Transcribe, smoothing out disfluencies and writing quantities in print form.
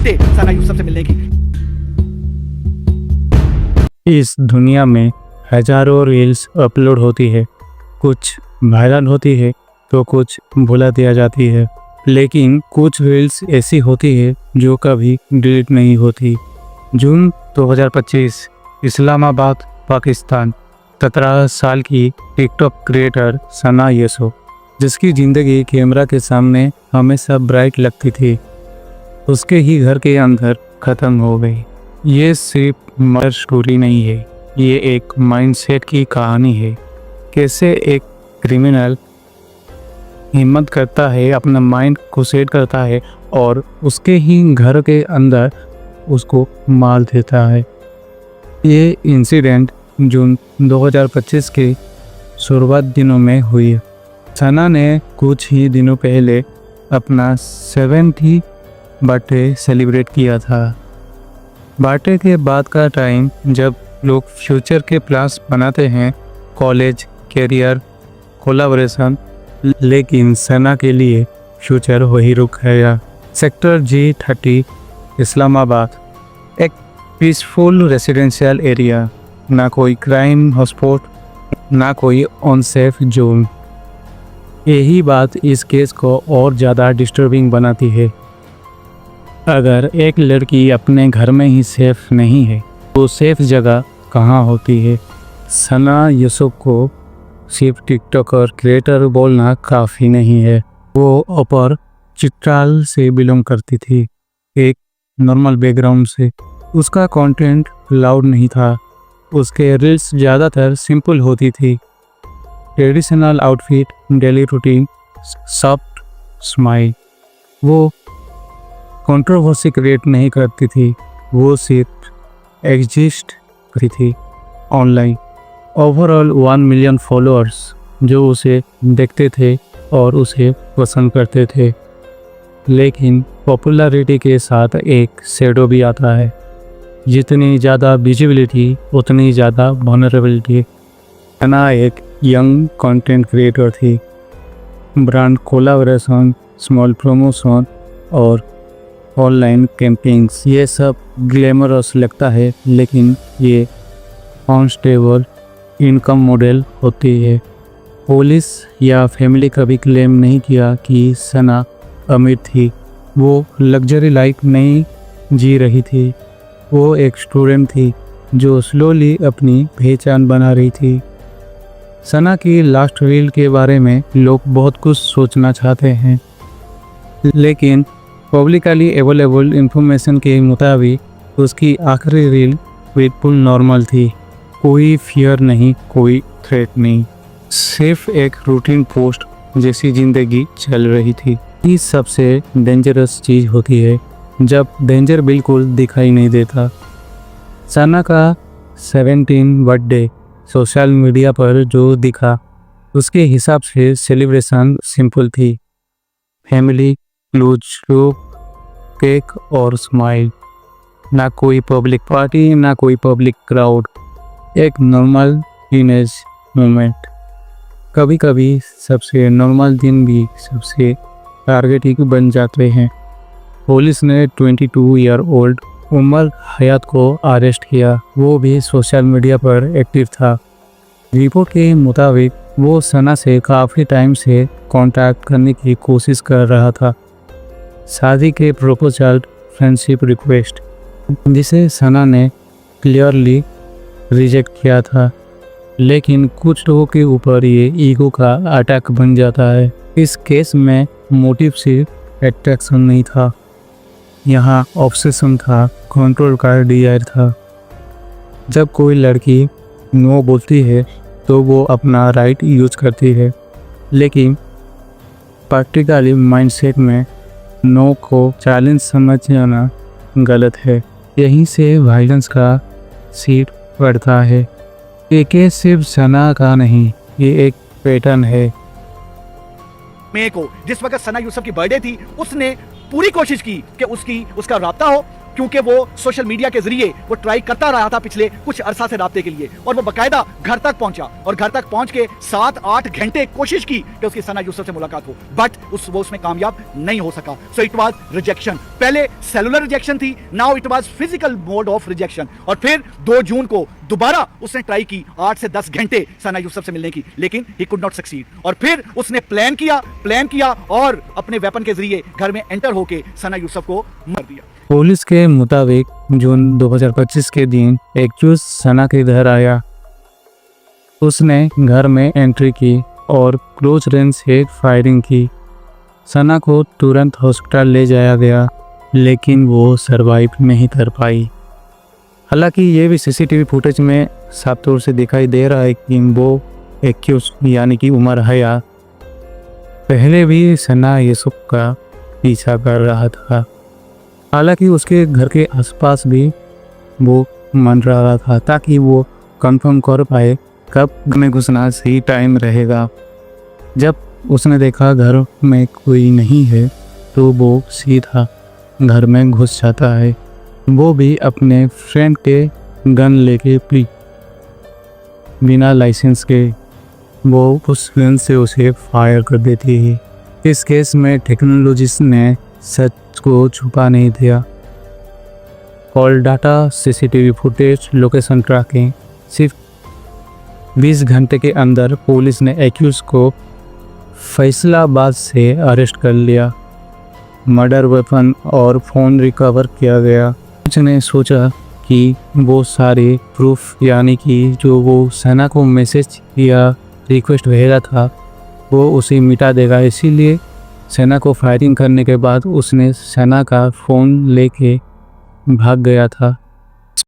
घंटे सना यूसुफ से मिलने की। इस दुनिया में हजारों रील्स अपलोड होती है, कुछ वायरल होती है तो कुछ भुला दिया जाती है, लेकिन कुछ रील्स ऐसी होती है जो कभी डिलीट नहीं होती। जून 2025, इस्लामाबाद, पाकिस्तान। 17 साल की टिकटॉक क्रिएटर सना यूसुफ, जिसकी ज़िंदगी कैमरा के सामने हमेशा ब्राइट लगती थी, उसके ही घर के अंदर ख़त्म हो गई। ये सिर्फ मर्डर स्टोरी नहीं है, ये एक माइंडसेट की कहानी है। कैसे एक क्रिमिनल हिम्मत करता है, अपना माइंड को सेट करता है और उसके ही घर के अंदर उसको मार देता है। ये इंसिडेंट जून 2025 के शुरुआत दिनों में हुई। सना ने कुछ ही दिनों पहले अपना 70th बर्थडे सेलिब्रेट किया था। बर्थडे के बाद का टाइम जब लोग फ्यूचर के प्लान्स बनाते हैं, कॉलेज, कैरियर, कोलैबोरेशन, लेकिन सना के लिए फ्यूचर वही रुक गया। सेक्टर G30, इस्लामाबाद, एक पीसफुल रेसिडेंशियल एरिया, ना कोई क्राइम हॉटस्पॉट, ना कोई अनसेफ जोन। यही बात इस केस को और ज़्यादा डिस्टर्बिंग बनाती है। अगर एक लड़की अपने घर में ही सेफ नहीं है तो सेफ जगह कहाँ होती है? सना यूसुफ को सिर्फ टिकटॉकर क्रिएटर बोलना काफ़ी नहीं है। वो अपर चित्राल से बिलोंग करती थी, एक नॉर्मल बैकग्राउंड से। उसका कंटेंट लाउड नहीं था, उसके रील्स ज़्यादातर सिंपल होती थी। Traditional outfit, daily routine, soft smile. वो कंट्रोवर्सी क्रिएट नहीं करती थी, वो सिर्फ एग्जिस्ट करती थी ऑनलाइन। ओवरऑल 1 मिलियन फॉलोअर्स जो उसे देखते थे और उसे पसंद करते थे। लेकिन पॉपुलैरिटी के साथ एक शैडो भी आता है। जितनी ज़्यादा विजिबिलिटी उतनी ज़्यादा वल्नरेबिलिटी। सना एक यंग कंटेंट क्रिएटर थी। ब्रांड कोलैबोरेशन, स्मॉल प्रमोशन और ऑनलाइन कैंपेन्स, ये सब ग्लैमरस लगता है, लेकिन ये अनस्टेबल इनकम मॉडल होती है। पुलिस या फैमिली कभी क्लेम नहीं किया कि सना अमीर थी। वो लग्जरी लाइफ नहीं जी रही थी। वो एक स्टूडेंट थी जो स्लोली अपनी पहचान बना रही थी। सना की लास्ट रील के बारे में लोग बहुत कुछ सोचना चाहते हैं, लेकिन पब्लिकली अवेलेबल इंफॉर्मेशन के मुताबिक उसकी आखिरी रील बिल्कुल नॉर्मल थी। कोई फियर नहीं, कोई थ्रेट नहीं, सिर्फ एक रूटीन पोस्ट जैसी ज़िंदगी चल रही थी। ये सबसे डेंजरस चीज़ होती है जब डेंजर बिल्कुल दिखाई नहीं देता। सना का 17 बर्थडे सोशल मीडिया पर जो दिखा, उसके हिसाब से सेलिब्रेशन सिंपल थी। फैमिली, क्लोज लोग, केक और स्माइल। ना कोई पब्लिक पार्टी, ना कोई पब्लिक क्राउड, एक नॉर्मल टीनेज मोमेंट। कभी कभी सबसे नॉर्मल दिन भी सबसे टारगेटिंग बन जाते हैं। पुलिस ने 22 ईयर ओल्ड उमर हयात को अरेस्ट किया, वो भी सोशल मीडिया पर एक्टिव था। रिपोर्ट के मुताबिक वो सना से काफ़ी टाइम से कांटेक्ट करने की कोशिश कर रहा था। शादी के प्रपोजल, फ्रेंडशिप रिक्वेस्ट, जिसे सना ने क्लियरली रिजेक्ट किया था। लेकिन कुछ लोगों के ऊपर ये ईगो का अटैक बन जाता है। इस केस में मोटिव सिर्फ अट्रैक्शन नहीं था, यहाँ ऑब्सेशन था, कंट्रोल का डिजायर था। जब कोई लड़की नो बोलती है तो वो अपना राइट यूज करती है, लेकिन प्रैक्टिकली माइंडसेट में नो को चैलेंज समझ जाना गलत है। यहीं से वायलेंस का सीड बढ़ता है। ये केस सिर्फ सना का नहीं, ये एक पैटर्न है। मई को जिस वक्त सना यूसुफ की बर्थडे थी, उसने पूरी कोशिश की कि उसका राब्ता हो क्योंकि वो सोशल मीडिया के जरिए वो ट्राई करता रहा था पिछले कुछ अरसा से राब्ते के लिए, और वो बाकायदा घर तक पहुंचा और घर तक पहुंच के 7-8 घंटे कोशिश की कि उसकी सना यूसुफ से मुलाकात हो, बट वो उसमें कामयाब नहीं हो सका। So it was rejection. पहले सेलुलर रिजेक्शन थी, now it was physical mode of rejection. और फिर 2 जून को दोबारा उसने ट्राई की 8 से 10 घंटे सना यूसुफ से मिलने की, लेकिन ही कुड नॉट सक्सीड। और फिर उसने प्लान किया और अपने वेपन के जरिए घर में एंटर होके सना यूसुफ को मार दिया। पुलिस के मुताबिक जून 2025 के दिन एक्यूज सना के घर आया। उसने घर में एंट्री की और क्लोज रेंज से फायरिंग की। सना को तुरंत हॉस्पिटल ले जाया गया, लेकिन वो सरवाइव नहीं कर पाई। हालांकि ये भी सीसीटीवी फुटेज में साफ तौर से दिखाई दे रहा है कि वो एक्यूज यानी कि उमर हया पहले भी सना यूसुफ का पीछा कर रहा था। हालांकि उसके घर के आसपास भी वो मन रहा था ताकि वो कंफर्म कर पाए कब घर में घुसना सही टाइम रहेगा। जब उसने देखा घर में कोई नहीं है तो वो सीधा घर में घुस जाता है। वो भी अपने फ्रेंड के गन लेके बिना लाइसेंस के वो उस गन से उसे फायर कर देती है। इस केस में टेक्नोलॉजिस्ट ने सच को छुपा नहीं दिया। Call data, CCTV footage, location tracking, सिर्फ 20 घंटे के अंदर पुलिस ने एक्यूज को फैसलाबाद से अरेस्ट कर लिया। मर्डर वेपन और फ़ोन रिकवर किया गया। कुछ ने सोचा कि वो सारे प्रूफ यानी कि जो वो सना को मैसेज या रिक्वेस्ट भेजा था वो उसे मिटा देगा, इसीलिए सना को फायरिंग करने के बाद उसने सना का फ़ोन लेके भाग गया था।